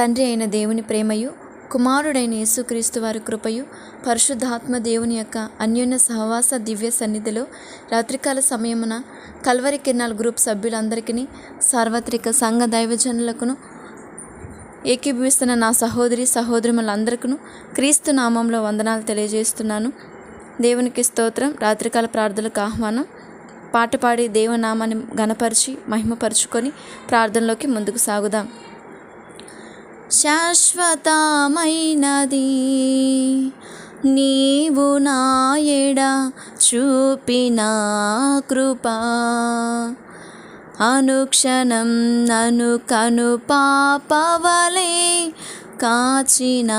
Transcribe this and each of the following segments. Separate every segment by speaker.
Speaker 1: తండ్రి అయిన దేవుని ప్రేమయు, కుమారుడైన యేసుక్రీస్తు వారి కృపయు, పరిశుద్ధాత్మ దేవుని యొక్క అన్యోన్య సహవాస దివ్య సన్నిధిలో రాత్రికాల సమయమున కల్వరి కిరణాల గ్రూప్ సభ్యులందరికీ, సార్వత్రిక సంఘ దైవజనులకును, ఏకీభవిస్తున్న నా సహోదరి సహోదరులందరికీ క్రీస్తు నామంలో వందనాలు తెలియజేస్తున్నాను. దేవునికి స్తోత్రం. రాత్రికాల ప్రార్థనలకు ఆహ్వానం. పాట పాడి దేవనామాన్ని ఘనపరిచి మహిమపరుచుకొని ప్రార్థనలోకి ముందుకు సాగుదాం. శాశ్వతమైనది నీవు నా ఎడ చూపిన కృపా, అనుక్షణం నన్ను కను పాపవలే కాచిన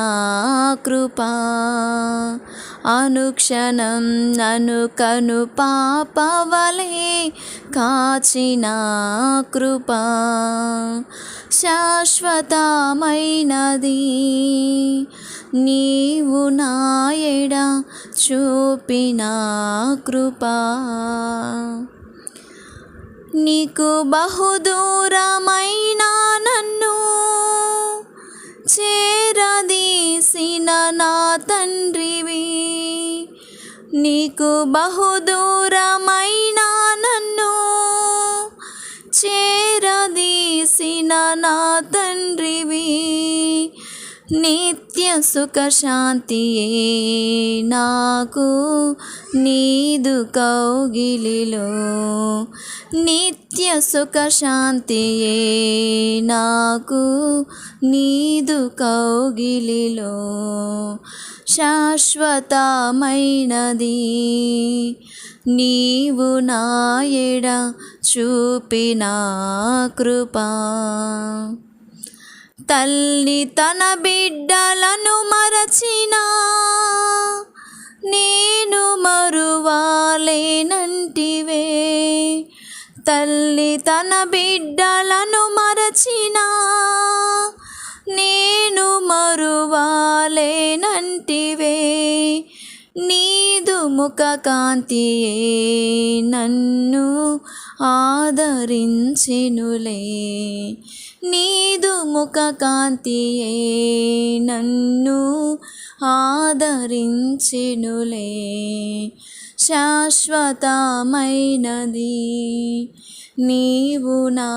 Speaker 1: కృపా, అనుక్షణం నన్ను కను పాపవలే కాచిన కృపా, శాశ్వతమైనది నీవు నా ఎడ చూపిన కృపా. నీకు బహుదూరమైన నన్ను చేరదీసిన నా తండ్రివి, నీకు బహుదూరమైన నన్ను చేరదీసిన నా తండ్రివి, నిత్య సుఖ శాంతియే నాకు నీదు కౌగిలిలో, నిత్య సుఖ శాంతియే నాకు నీదు కౌగిలిలో, శాశ్వతమైనది నీవు నా ఎడ చూపిన కృపా. తల్లి తన బిడ్డలను మరచినా నేను మరువాలేనంటివే, తల్లి తన బిడ్డలను మరచినా నేను మరువాలేనంటివే, నీదు ముఖ కాంతియే నన్ను ఆదరించెనులే, నీదు ముఖ కాంతియే నన్ను ఆదరించెనులే, శాశ్వతమైనది నీవు నా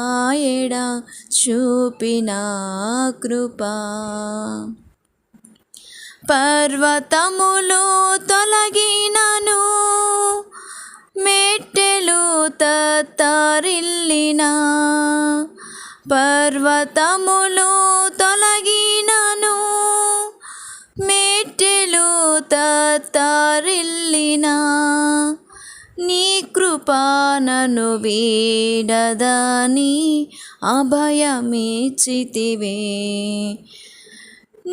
Speaker 1: ఎడ చూపిన కృపా. పర్వతములు తొలగినను, మెట్టెలు తత్తరిల్లినా, పర్వతములు తొలగినను, మెట్టెలు తత్తరిల్లినా, నీ కృపా నన్ను వీడదని అభయమిచ్చితివే,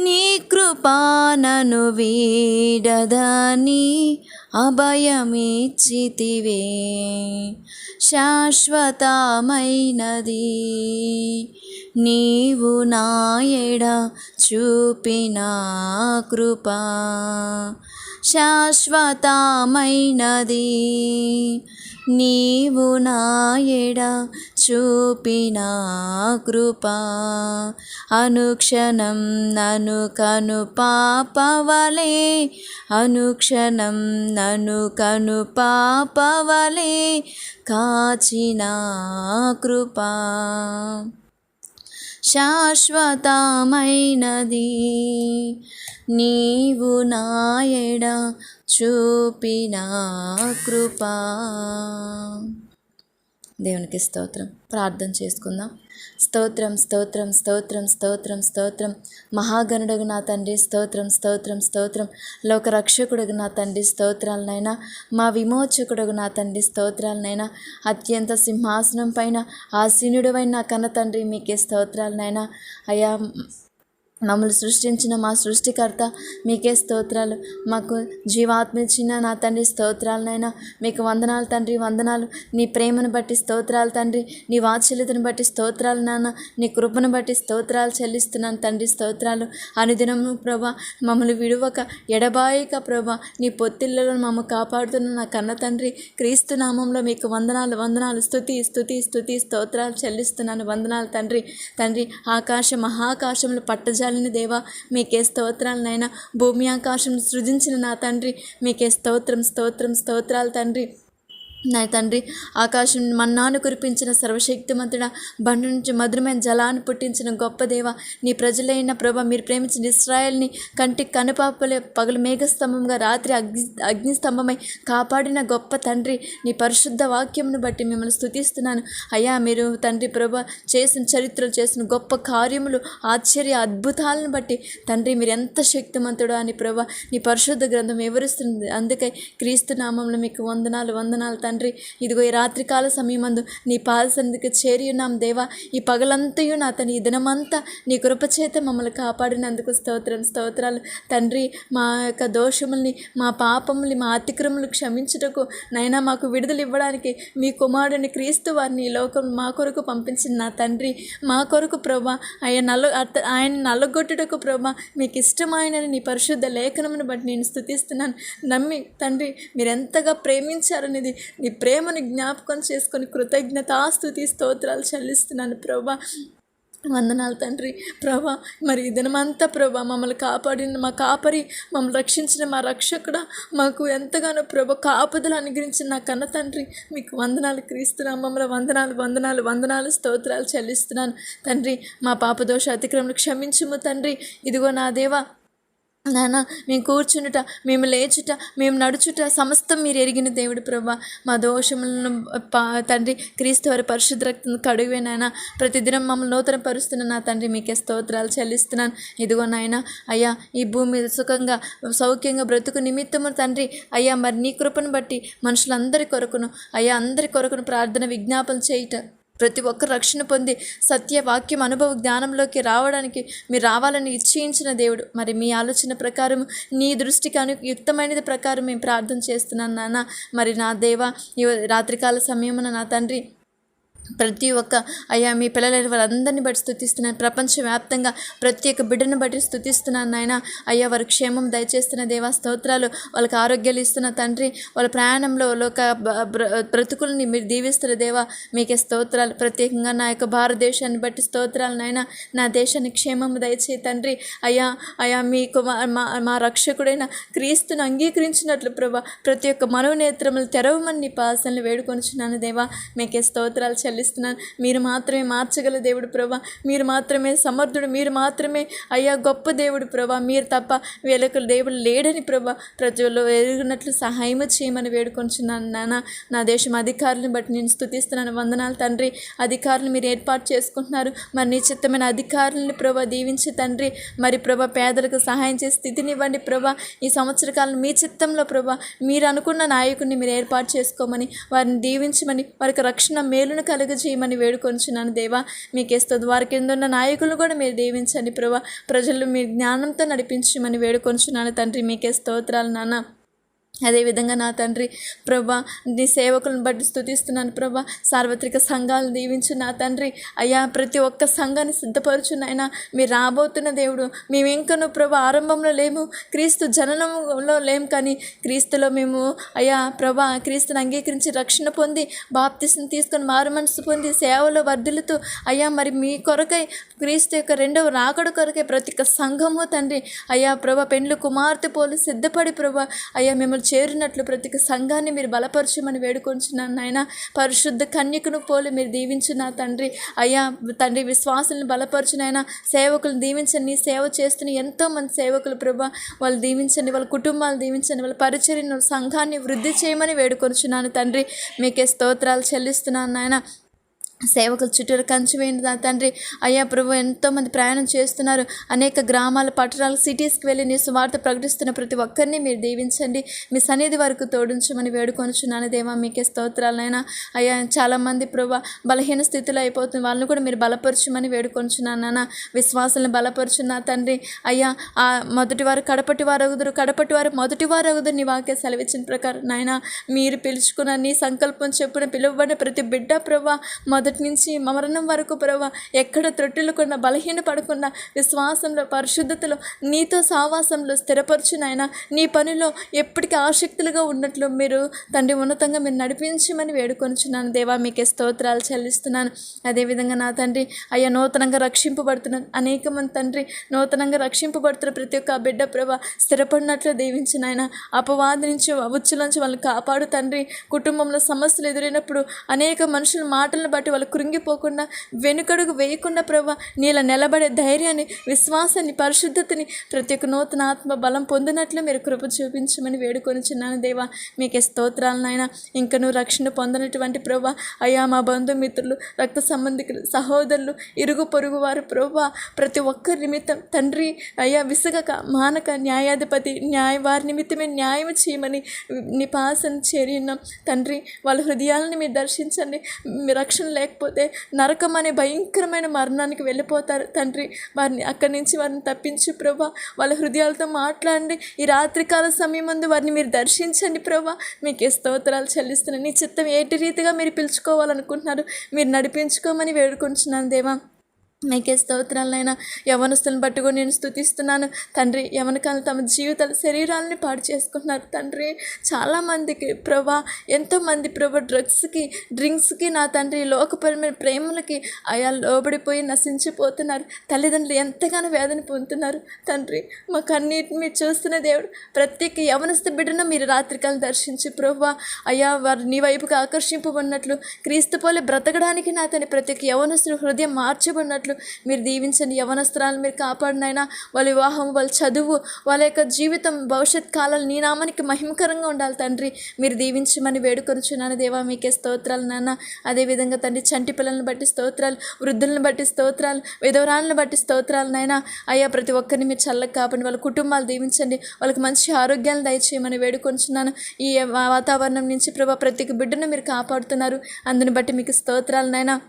Speaker 1: నీ కృపా నన్ను వీడదని అభయమిచ్చితివే, శాశ్వతమైనది నీవు నా ఎడ చూపిన కృపా, శాశ్వతమైనది నీవు నా ఎడ చూపిన కృపా, అనుక్షణం నన్ను కను పాపవలే, అనుక్షణం నన్ను కను పాపవలే కాచిన కృపా, శాశ్వతమైనది నీవు నా ఎడ చూపిన కృపా. దేవునికి స్తోత్రం. ప్రార్థన చేసుకుందాం. స్తోత్రం స్తోత్రం స్తోత్రం స్తోత్రం స్తోత్రం. మహాగణుడగు నా తండ్రి స్తోత్రం స్తోత్రం స్తోత్రం. లోకరక్షకుడుగు నా తండ్రి స్తోత్రాలనైనా, మా విమోచకుడుగు నా తండ్రి స్తోత్రాలనైనా, అత్యంత సింహాసనం పైన ఆసీనుడవైన నా కన్న తండ్రి మీకే స్తోత్రాలనైనా. అయ్యా మమ్మల్ని సృష్టించిన మా సృష్టికర్త మీకే స్తోత్రాలు. మాకు జీవాత్మ ఇచ్చిన నా తండ్రి స్తోత్రాలనైనా మీకు వందనాలు తండ్రి, వందనాలు. నీ ప్రేమను బట్టి స్తోత్రాలు తండ్రి, నీ వాత్సల్యతను బట్టి స్తోత్రాలు నాన్న, నీ కృపను బట్టి స్తోత్రాలు చెల్లిస్తున్నాను తండ్రి. స్తోత్రాలు. అనుదినము ప్రభా మమ్మల్ని విడువక ఎడబాయక ప్రభా నీ పొత్తిళ్ళలో మమ్మల్ని కాపాడుతున్న నా కన్న తండ్రి క్రీస్తు నామంలో మీకు వందనాలు, వందనాలు. స్తుతి స్తుతి స్తుతి స్తోత్రాలు చెల్లిస్తున్నాను. వందనాలు తండ్రి. తండ్రి మహాకాశంలో పట్టజాలిన దేవా మీకే స్తోత్రాలు నాయన. భూమి ఆకాశం సృజించిన నా తండ్రి మీకే స్తోత్రం స్తోత్రం స్తోత్రాలు తండ్రి. నా తండ్రి ఆకాశం మన్నాను కురిపించిన సర్వశక్తిమంతుడా, బండి నుంచి మధురమైన జలాన్ని పుట్టించిన గొప్ప దేవ, నీ ప్రజలైన ప్రభా మీరు ప్రేమించిన ఇశ్రాయేల్ని కంటికి కనుపాపలే పగలు మేఘస్తంభంగా రాత్రి అగ్నిస్తంభమై కాపాడిన గొప్ప తండ్రి, నీ పరిశుద్ధ వాక్యంను బట్టి మిమ్మల్ని స్తుతిస్తున్నాను అయ్యా. మీరు తండ్రి ప్రభా చేసిన చరిత్రలు, చేసిన గొప్ప కార్యములు, ఆశ్చర్య అద్భుతాలను బట్టి తండ్రి మీరు ఎంత శక్తిమంతుడు అని ప్రభా నీ పరిశుద్ధ గ్రంథం వివరిస్తుంది. అందుకే క్రీస్తు నామంలో మీకు వందనాలు, వందనాలు తండ్రి. ఇదిగో ఈ రాత్రికాల సమయమందు నీ పాద సన్నిధికి చేరి ఉన్నాం దేవా. ఈ పగలంతయు నా తన ఈ దినమంతా నీ కృపచేత మమ్మల్ని కాపాడినందుకు స్తోత్రం స్తోత్రాలు తండ్రి. మా యొక్క దోషముల్ని, మా పాపముల్ని, మా అతిక్రములు క్షమించుటకు నైనా మాకు విడుదల ఇవ్వడానికి మీ కుమారుని క్రీస్తు వారిని ఈ లోకం మా కొరకు పంపించిన నా తండ్రి, మా కొరకు ప్రభా ఆయన నల్లగొట్టుటకు ప్రభా మీకు ఇష్టమైన నీ పరిశుద్ధ లేఖనమును బట్టి నేను స్తుతిస్తున్నాను. నమ్మి తండ్రి మీరు ఎంతగా ప్రేమించారనేది నీ ప్రేమను జ్ఞాపకం చేసుకొని కృతజ్ఞతాస్తుతి స్తోత్రాలు చెల్లిస్తున్నాను ప్రభా. వందనాలు తండ్రి. ప్రభా మరి ఈ దినమంతా ప్రభా మమ్మల్ని కాపాడిన మా కాపరి, మమ్మల్ని రక్షించిన మా రక్షకుడా, మాకు ఎంతగానో ప్రభా కాపుదలు అనుగ్రహించిన నా కన్న తండ్రి మీకు వందనాలు. క్రీస్తునామములో వందనాలు, వందనాలు, వందనాలు స్తోత్రాలు చెల్లిస్తున్నాను తండ్రి. మా పాపదోష అతిక్రమణలు క్షమించుము తండ్రి. ఇదిగో నా దేవా నాన్న, మేము కూర్చుండుట, మేము లేచుట, మేము నడుచుట సమస్తం మీరు ఎరిగిన దేవుడు ప్రభా. మా దోషములను తండ్రి క్రీస్తు వారి పరిశుద్ధ రక్తం కడుగువే నాయన. ప్రతిదినం మమ్మల్ని నూతన పరుస్తున్న నా తండ్రి మీకే స్తోత్రాలు చెల్లిస్తున్నాను. ఇదిగో నాయన అయ్యా ఈ భూమి మీద సుఖంగా సౌఖ్యంగా బ్రతుకు నిమిత్తము తండ్రి అయ్యా మరి నీ కృపను బట్టి మనుషులందరి కొరకును అయ్యా అందరి కొరకును ప్రార్థన విజ్ఞాపన చేయట, ప్రతి ఒక్కరు రక్షణ పొంది సత్యవాక్యం అనుభవ జ్ఞానంలోకి రావడానికి మీరు రావాలని ఇచ్ఛయించిన దేవుడు. మరి మీ ఆలోచన ప్రకారం నీ దృష్టికి యుక్తమైనది ప్రకారం మేము ప్రార్థన చేస్తున్నాను నాన్న. మరి నా దేవా ఈ రాత్రికాల సమయమున నా తండ్రి ప్రతి ఒక్క అయ్యా మీ పిల్లలైన వాళ్ళందరినీ బట్టి స్తుతిస్తున్నాను. ప్రపంచవ్యాప్తంగా ప్రతి ఒక్క బిడ్డను బట్టి స్తుతిస్తున్నాను నాయన. అయ్యా వారి క్షేమం దయచేస్తున్న దేవా స్తోత్రాలు. వాళ్ళకి ఆరోగ్యాలు ఇస్తున్న తండ్రి, వాళ్ళ ప్రయాణంలో లోక బ్రతుకుల్ని మీరు దీవిస్తున్న దేవా మీకే స్తోత్రాలు. ప్రత్యేకంగా నా యొక్క భారతదేశాన్ని బట్టి స్తోత్రాలు నాయన. నా దేశానికి క్షేమం దయచే తండ్రి. అయ్యా అయ్యా మీకు మా రక్షకుడైన క్రీస్తును అంగీకరించినట్లు ప్రభా ప్రతి ఒక్క మనోనేత్రములు తెరవమని నీ పాసనలు వేడుకొనిచున్నాను దేవా. మీకే స్తోత్రాలు చెల్లిస్తున్నాను. మీరు మాత్రమే మార్చగల దేవుడు ప్రభా, మీరు మాత్రమే సమర్థుడు, మీరు మాత్రమే అయ్యా గొప్ప దేవుడు ప్రభా. మీరు తప్ప వీళ్ళకు దేవుడు లేడని ప్రభా ప్రజల్లో ఎరుగునట్లు సహాయం చేయమని వేడుకొంచున్నాను నాన్న. నా దేశం అధికారులను బట్టి నేను స్తుతిస్తున్నాను. వందనాలు తండ్రి. అధికారులు మీరు ఏర్పాటు చేసుకుంటున్నారు. మరి నీ చిత్తమైన అధికారులని ప్రభా దీవించి తండ్రి మరి ప్రభా పేదలకు సహాయం చేసే స్థితినివ్వండి ప్రభా. ఈ సంవత్సర కాలం మీ చిత్తంలో ప్రభా మీరు అనుకున్న నాయకుడిని మీరు ఏర్పాటు చేసుకోమని, వారిని దీవించమని, వారికి రక్షణ మేలును కలుగజేయమని వేడుకొంచున్నాను దేవా. మీకే స్తోత్రం. వారి కింద ఉన్న నాయకులను కూడా మీరు దీవించండి ప్రభా. ప్రజలు మీ జ్ఞానంతో నడిపించమని వేడుకొంచున్నాను తండ్రి. మీకే స్తోత్రాలు నాన్న. అదేవిధంగా నా తండ్రి ప్రభా నీ సేవకులను బట్టి స్తుతిస్తున్నాను ప్రభా. సార్వత్రిక సంఘాలను దీవించు నా తండ్రి. అయ్యా ప్రతి ఒక్క సంఘాన్ని సిద్ధపరచునైనా మీరు రాబోతున్న దేవుడు. మేము ఇంకను ప్రభా ఆరంభంలో లేము, క్రీస్తు జననంలో లేము, కానీ క్రీస్తులో మేము అయ్యా ప్రభా క్రీస్తుని అంగీకరించి రక్షణ పొంది బాప్తిసం తీసుకొని మారు మనసు పొంది సేవలో వర్ధిల్లుతూ అయ్యా మరి మీ కొరకై క్రీస్తు యొక్క రెండవ రాకడ కొరకై ప్రతి ఒక్క సంఘము తండ్రి అయ్యా ప్రభా పెండ్లు కుమార్తె పోలు సిద్ధపడి ప్రభా అయ్యా మిమ్మల్ని చేరినట్లు ప్రతి సంఘాన్ని మీరు బలపరచమని వేడుకొంచున్నాను నాయన. పరిశుద్ధ కన్యకను పోలి మీరు దీవించున్నా తండ్రి. అయ్యా తండ్రి విశ్వాసులను బలపరచునైనా, సేవకులను దీవించండి. నీ సేవ చేస్తున్న ఎంతోమంది సేవకులు ప్రభా వాళ్ళు దీవించండి, వాళ్ళ కుటుంబాలు దీవించండి, వాళ్ళ పరిచర్యను సంఘాన్ని వృద్ధి చేయమని వేడుకొంచున్నాను తండ్రి. మీకే స్తోత్రాలు చెల్లిస్తున్నాను నాయన. సేవకుల చుట్టూరు కంచి వేయండి నా తండ్రి. అయ్యా ప్రభు, ఎంతోమంది ప్రయాణం చేస్తున్నారు, అనేక గ్రామాల పట్టణాలు సిటీస్కి వెళ్ళి నీ సువార్త ప్రకటిస్తున్న ప్రతి ఒక్కరిని మీరు దీవించండి. మీ సన్నిధి వరకు తోడించమని వేడుకొనుచున్నాను దేవా. మీకే స్తోత్రాలైనా. అయ్యా చాలామంది ప్రభు బలహీన స్థితిలో అయిపోతుంది, వాళ్ళని కూడా మీరు బలపరచమని వేడుకొనుచున్నాను నాన్న. విశ్వాసాలను బలపరుచున్నా తండ్రి. అయ్యా మొదటి వారు కడపటి వారు అగుదురు, కడపటి వారు మొదటి వారు అగుదురు నీ వాక్య సెలవిచ్చిన ప్రకారం నాయన. మీరు పిలుచుకున్న నీ సంకల్పం చెప్పున పిలువబడిన ప్రతి బిడ్డ ప్రభా మొదటి నుంచి మరణం వరకు ప్రభా ఎక్కడ త్రొట్టిల్లకుండా బలహీన పడకుండా విశ్వాసంలో పరిశుద్ధతలో నీతో సావాసంలో స్థిరపరచునైనా నీ పనిలో ఎప్పటికీ ఆసక్తులుగా ఉన్నట్లు మీరు తండ్రి ఉన్నతంగా మీరు నడిపించమని వేడుకొనుచున్నాను దేవా. మీకే స్తోత్రాలు చెల్లిస్తున్నాను. అదేవిధంగా నా తండ్రి అయ్యా నూతనంగా రక్షింపబడుతున్నాను అనేక మంది తండ్రి, నూతనంగా రక్షింపబడుతున్న ప్రతి ఒక్క బిడ్డ ప్రభా స్థిరపడినట్లు దీవించిన ఆయన. అపవాది నుంచి ఉచ్చుల నుంచి వాళ్ళని కాపాడు తండ్రి. కుటుంబంలో సమస్యలు ఎదురైనప్పుడు అనేక మనుషుల మాటలను బట్టి వాళ్ళు కృంగిపోకుండా వెనుకడుగు వేయకుండా ప్రభా నీలా నిలబడే ధైర్యాన్ని, విశ్వాసాన్ని, పరిశుద్ధతని ప్రతి ఒక్క నూతన ఆత్మ బలం పొందినట్లు మీరు కృప చూపించమని వేడుకొనిచున్నాను దేవా. మీకే స్తోత్రాలు నాయన. ఇంకా నువ్వు రక్షణ పొందినటువంటి ప్రభా అయ్యా మా బంధుమిత్రులు, రక్త సంబంధికులు, సహోదరులు, ఇరుగు పొరుగు వారు ప్రభా ప్రతి ఒక్కరి నిమిత్తం తండ్రి అయ్యా విసగక మానక న్యాయాధిపతి వారి నిమిత్తమే న్యాయం చేయమని నీ పాసన చేరిన్నాం తండ్రి. వాళ్ళ హృదయాలను మీరు దర్శించండి. మీ రక్షణ లేకపోతే నరకం అనే భయంకరమైన మరణానికి వెళ్ళిపోతారు తండ్రి. వారిని అక్కడి నుంచి వారిని తప్పించు ప్రభా. వాళ్ళ హృదయాలతో మాట్లాడండి. ఈ రాత్రికాల సమయం ముందు వారిని మీరు దర్శించండి ప్రభా. మీకే స్తోత్రాలు చెల్లిస్తున్నాను. నీ చిత్తం ఏటి రీతిగా మీరు పిలుచుకోవాలనుకుంటున్నారు మీరు నడిపించుకోమని వేడుకుంటున్నాను దేవా. మీకే స్తోత్రాలైనా. యవనస్తులను పట్టుకొని నేను స్తుతిస్తున్నాను తండ్రి. యవనకాలను తమ జీవితాలు శరీరాలని పాడు చేసుకుంటున్నారు తండ్రి. చాలామందికి ప్రభా ఎంతోమంది ప్రభా డ్రింక్స్కి నా తండ్రి లోకపరమైన ప్రేమలకి అయా లోబడిపోయి నశించిపోతున్నారు. తల్లిదండ్రులు ఎంతగానో వేదన పొందుతున్నారు తండ్రి. మా కన్నీటిని మీరు చూస్తున్న దేవుడు. ప్రత్యేక యవనస్తు బిడ్డను మీరు రాత్రికాలం దర్శించి ప్రభా అయ్యా వారు నీ వైపుకి ఆకర్షింపబడినట్లు క్రీస్తు పోలే బ్రతకడానికి నా తండ్రి ప్రత్యేక యవనస్తులు హృదయం మార్చబడినట్లు మీరు దీవించండి. యవనస్త్రాలను మీరు కాపాడినైనా వాళ్ళ వివాహం, వాళ్ళ చదువు, వాళ్ళ యొక్క జీవితం, భవిష్యత్ కాలాలు నీ నామానికి మహిమకరంగా ఉండాలి తండ్రి. మీరు దీవించమని వేడుకొనుచున్నాను దేవా. మీకే స్తోత్రాలు నాన్న. అదేవిధంగా తండ్రి చంటి పిల్లలను బట్టి స్తోత్రాలు, వృద్ధులను బట్టి స్తోత్రాలు, విధవరాలను బట్టి స్తోత్రాలు నాయన. అయ్యా ప్రతి ఒక్కరిని మీరు చల్లగా కాపాడి వాళ్ళ కుటుంబాలు దీవించండి. వాళ్ళకి మంచి ఆరోగ్యాలను దయచేయమని వేడుకొనుచున్నాను. ఈ వాతావరణం నుంచి ప్రభా ప్రతి బిడ్డను మీరు కాపాడుతున్నారు. అందుని బట్టి మీకు స్తోత్రాలు నాయన.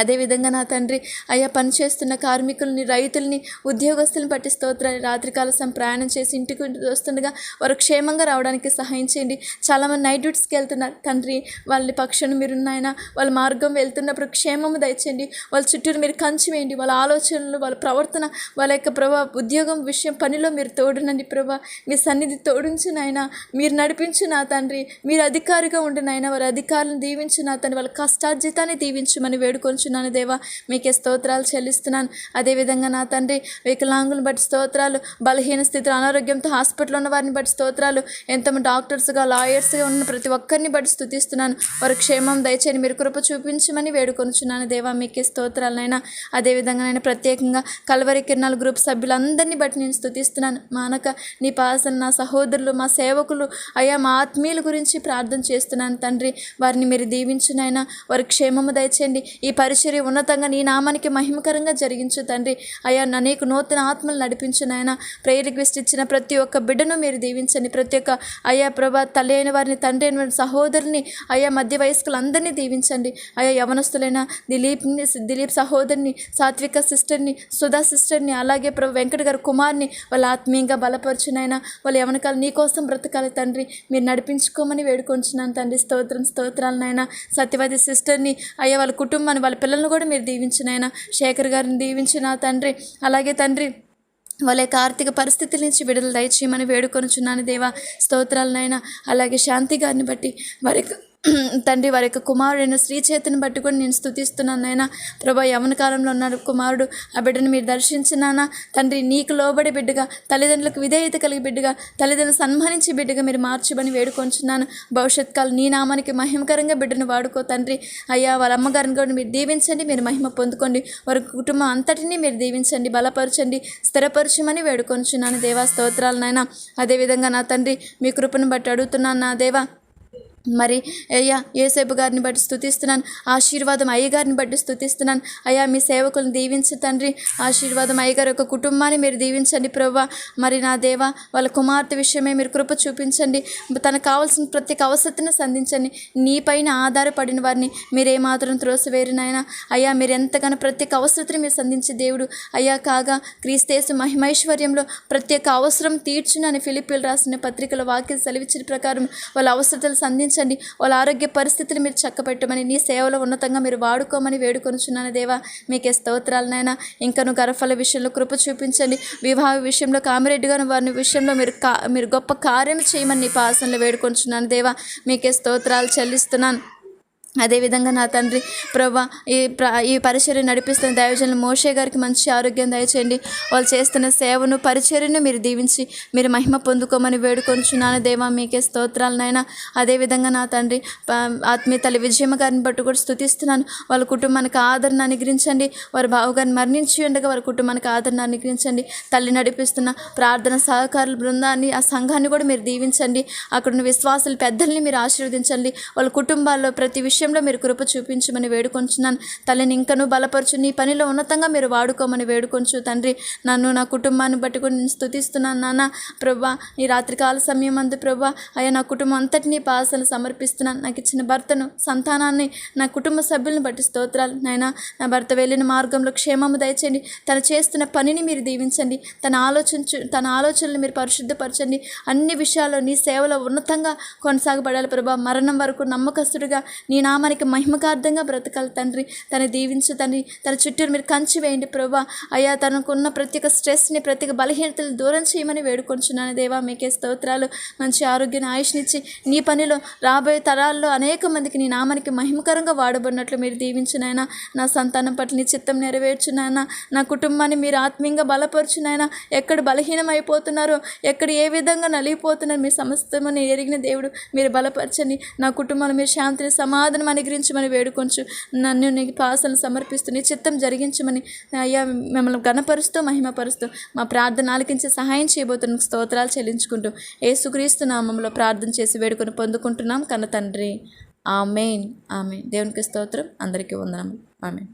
Speaker 1: అదేవిధంగా నా తండ్రి అయ్యా పనిచేస్తున్న కార్మికుల్ని, రైతుల్ని, ఉద్యోగస్తులను బట్టి స్తోత్రాలు. రాత్రికాల ప్రయాణం చేసి ఇంటికి వస్తుండగా వారు క్షేమంగా రావడానికి సహాయం చేయండి. చాలామంది నైట్ డ్యూటీస్కి వెళ్తున్నారు తండ్రి. వాళ్ళ పక్షును మీరున్నాయన. వాళ్ళ మార్గం వెళ్తున్నప్పుడు క్షేమము దయచేయండి. వాళ్ళ చుట్టూరు మీరు కంచి వేయండి. వాళ్ళ ఆలోచనలు, వాళ్ళ ప్రవర్తన, వాళ్ళ యొక్క ప్రభా ఉద్యోగం విషయం పనిలో మీరు తోడునండి ప్రభా. మీ సన్నిధి తోడించు నాయన. మీరు నడిపించు నా తండ్రి. మీరు అధికారిగా ఉండి నాయన. వారి అధికారులను దీవించు నా తండ్రి. వాళ్ళ కష్టార్జితాన్ని దీవించమని వేడుకొని దేవా. మీకే స్తోత్రాలు చెల్లిస్తున్నాను. అదేవిధంగా నా తండ్రి వికలాంగులను బట్టి స్తోత్రాలు, బలహీన స్థితిలో అనారోగ్యంతో హాస్పిటల్లో ఉన్న వారిని బట్టి స్తోత్రాలు, ఎంతమంది డాక్టర్స్గా, లాయర్స్గా ఉన్న ప్రతి ఒక్కరిని బట్టి స్తుతిస్తున్నాను. వారి క్షేమం దయచేసి మీరు కృప చూపించమని వేడుకొనుచున్నాను దేవా. మీకే స్తోత్రాలనైనా. అదేవిధంగా నేను ప్రత్యేకంగా కల్వరి కిరణాల గ్రూప్ సభ్యులందరినీ బట్టి నేను స్తుతిస్తున్నాను. మానక నీ పాసన నా సహోదరులు, మా సేవకులు అయ్యా మా ఆత్మీయుల గురించి ప్రార్థన చేస్తున్నాను తండ్రి. వారిని మీరు దీవించునైనా. వారి క్షేమము దయచేయండి. ఈ పరిచర్య ఉన్నతంగా నీ నామానికి మహిమకరంగా జరిగించు తండ్రి. అయ్యా అనేక నూతన ఆత్మలు నడిపించు నాయన. ప్రేయర్ రిక్వెస్ట్ ఇచ్చిన ప్రతి ఒక్క బిడ్డను మీరు దీవించండి. ప్రతి ఒక్క అయ్యా ప్రభా తల్లి అయిన వారిని, తండ్రి అయిన వారిని, సహోదరుని, అయ్యా మధ్య వయస్కులందరినీ దీవించండి. అయ్యా యవనస్తులైన దిలీప్ సహోదరిని, సాత్విక సిస్టర్ని, సుధా సిస్టర్ని, అలాగే ప్రభు వెంకట గారి కుమార్ని వాళ్ళ ఆత్మీయంగా బలపరచునైనా. వాళ్ళ యవనకాలు నీ కోసం బ్రతకాలి తండ్రి. మీరు నడిపించుకోమని వేడుకొంచున్నాను తండ్రి. స్తోత్రాలు నాయన. సత్యవతి సిస్టర్ని అయ్యా వాళ్ళ కుటుంబాన్ని, వాళ్ళ పిల్లలను కూడా మీరు దీవించినైనా. శేఖర్ గారిని దీవించిన తండ్రి. అలాగే తండ్రి వాళ్ళ యొక్క ఆర్థిక పరిస్థితుల నుంచి విడుదల దయచేయమని వేడుకొనుచున్నాను దేవా. స్తోత్రాలనైనా. అలాగే శాంతి గారిని బట్టి వారి తండ్రి వారి యొక్క కుమారుడైన శ్రీచేతను బట్టి కూడా నేను స్తుతిస్తున్నాను నాయన. ప్రభా యవన కాలంలో ఉన్నాడు కుమారుడు. ఆ బిడ్డను మీరు దర్శించినానా తండ్రి. నీకు లోబడి బిడ్డగా, తల్లిదండ్రులకు విధేయత కలిగి బిడ్డగా, తల్లిదండ్రులు సన్మానించి బిడ్డగా మీరు మార్చమని వేడుకొంచున్నాను. భవిష్యత్ కాలం నీ నామానికి మహిమకరంగా బిడ్డను వాడుకో తండ్రి. అయ్యా వాళ్ళ అమ్మగారిని కూడా మీరు దీవించండి. మీరు మహిమ పొందుకోండి. వారి కుటుంబం అంతటినీ మీరు దీవించండి, బలపరచండి, స్థిరపరచమని వేడుకొంచున్నాను దేవా. స్తోత్రాలు నాయన. అదేవిధంగా నా తండ్రి మీ కృపను బట్టి అడుగుతున్నాను నా దేవా. మరి అయ్యా యేసేపు గారిని బట్టి స్తుతిస్తున్నాను, ఆశీర్వాదం అయ్యగారిని బట్టి స్తుతిస్తున్నాను. అయ్యా మీ సేవకులను దీవించు తండ్రి, ఆశీర్వాదం అయ్యగారి యొక్క కుటుంబాన్ని మీరు దీవించండి ప్రభువా. మరి నా దేవ వాళ్ళ కుమార్తె విషయమే మీరు కృప చూపించండి, తనకు కావాల్సిన ప్రతి అవసరతను సంధించండి. నీపైన ఆధారపడిన వారిని మీరేమాత్రం త్రోసివేరినైనా అయ్యా మీరు ఎంతగానో ప్రత్యేక అవసరతను మీరు సంధించే దేవుడు అయ్యా. కాగా క్రీస్తేసు మహిమైశ్వర్యంలో ప్రత్యేక అవసరం తీర్చునని ఫిలిప్పీలు రాసిన పత్రికల వాక్యం సెలవిచ్చిన ప్రకారం వాళ్ళ అవసరతలు సంధించండి. వాళ్ళ ఆరోగ్య పరిస్థితులు మీరు చక్కపెట్టమని, నీ సేవలో ఉన్నతంగా మీరు వాడుకోమని వేడుకొనుచున్నాను దేవా. మీకే స్తోత్రాలు నాయన. ఇంకను గర్భఫల విషయంలో కృప చూపించండి, వివాహ విషయంలో కామిరెడ్డి గారి వారి విషయంలో మీరు గొప్ప కార్యం చేయమని నీ పాసనలో వేడుకొనుచున్నాను దేవా. మీకే స్తోత్రాలు చెల్లిస్తున్నాను. అదేవిధంగా నా తండ్రి ప్రభా ఈ పరిచర్య నడిపిస్తున్న దైవజనులు మోషే గారికి మంచి ఆరోగ్యం దయచేయండి. వాళ్ళు చేస్తున్న సేవను పరిచర్యను మీరు దీవించి మీరు మహిమ పొందుకోమని వేడుకొంచున్నాను దేవా. మీకే స్తోత్రాలనైనా. అదేవిధంగా నా తండ్రి ఆత్మీయ తల్లి విజయమ్మ గారిని బట్టి కూడా స్తుతిస్తున్నాను. వాళ్ళ కుటుంబానికి ఆదరణ అనుగ్రహించండి. వారి బావగారిని మరణించి ఉండగా వారి కుటుంబానికి ఆదరణ అనుగ్రహించండి. తల్లి నడిపిస్తున్న ప్రార్థన సహకారుల బృందాన్ని, ఆ సంఘాన్ని కూడా మీరు దీవించండి. అక్కడున్న విశ్వాసులు పెద్దల్ని మీరు ఆశీర్వదించండి. వాళ్ళ కుటుంబాల్లో ప్రతి విషయంలో మీరు కృప చూపించమని వేడుకొంచున్నాను. తల్లిని ఇంకనూ బలపరచు, నీ పనిలో ఉన్నతంగా మీరు వాడుకోమని వేడుకొంచు తండ్రి. నన్ను నా కుటుంబాన్ని బట్టి కూడా నేను స్తుతిస్తున్నాను నాన్న ప్రభా. ఈ రాత్రికాల సమయం అందు ప్రభా అయ్యా నా కుటుంబం అంతటినీ పాసలు సమర్పిస్తున్నాను. నాకు ఇచ్చిన భర్తను, సంతానాన్ని, నా కుటుంబ సభ్యులను బట్టి స్తోత్రాలు నాయన. నా భర్త వెళ్ళిన మార్గంలో క్షేమము దయచేయండి. తను చేస్తున్న పనిని మీరు దీవించండి. తన ఆలోచనలు మీరు పరిశుద్ధపరచండి. అన్ని విషయాల్లో నీ సేవలో ఉన్నతంగా కొనసాగబడాలి ప్రభా. మరణం వరకు నమ్మకస్తుడిగా నీ నామానికి మహిమకార్థంగా బ్రతకాలి తండ్రి. తను దీవించు తండ్రి. తన చుట్టూరు మీరు కంచి వేయండి ప్రభా. అయ్యా తనకున్న ప్రత్యేక స్ట్రెస్ని, ప్రత్యేక బలహీనతలు దూరం చేయమని వేడుకొంచున్నాను దేవా. మీకే స్తోత్రాలు. మంచి ఆరోగ్యాన్ని, ఆయుష్నిచ్చి నీ పనిలో రాబోయే తరాల్లో అనేక మందికి నీ నామానికి మహిమకరంగా వాడబడినట్లు మీరు దీవించునైనా. నా సంతానం పట్ల నీ చిత్తం నెరవేర్చునైనా. నా కుటుంబాన్ని మీరు ఆత్మీయంగా బలపరచునైనా. ఎక్కడ బలహీనం అయిపోతున్నారో, ఎక్కడ ఏ విధంగా నలిగిపోతున్నారో మీ సమస్తమని ఎరిగిన దేవుడు మీరు బలపరచండి. నా కుటుంబాన్ని మీరు శాంతిని, సమాధానం అనుగ్రహించమని వేడుకొంచు. నన్ను నీ పాసలను సమర్పిస్తూ నీ చిత్తం జరిగించమని అయ్యా మిమ్మల్ని గణపరుస్తూ మహిమపరుస్తూ మా ప్రార్థన ఆలకించి సహాయం చేయబోతున్న స్తోత్రాలు చెల్లించుకుంటూ యేసుక్రీస్తు నామంలో ప్రార్థన చేసి వేడుకొని పొందుకుంటున్నాం కన్న తండ్రి. ఆమేన్. ఆమేన్. దేవునికి స్తోత్రం. అందరికీ వందనములు. ఆమేన్.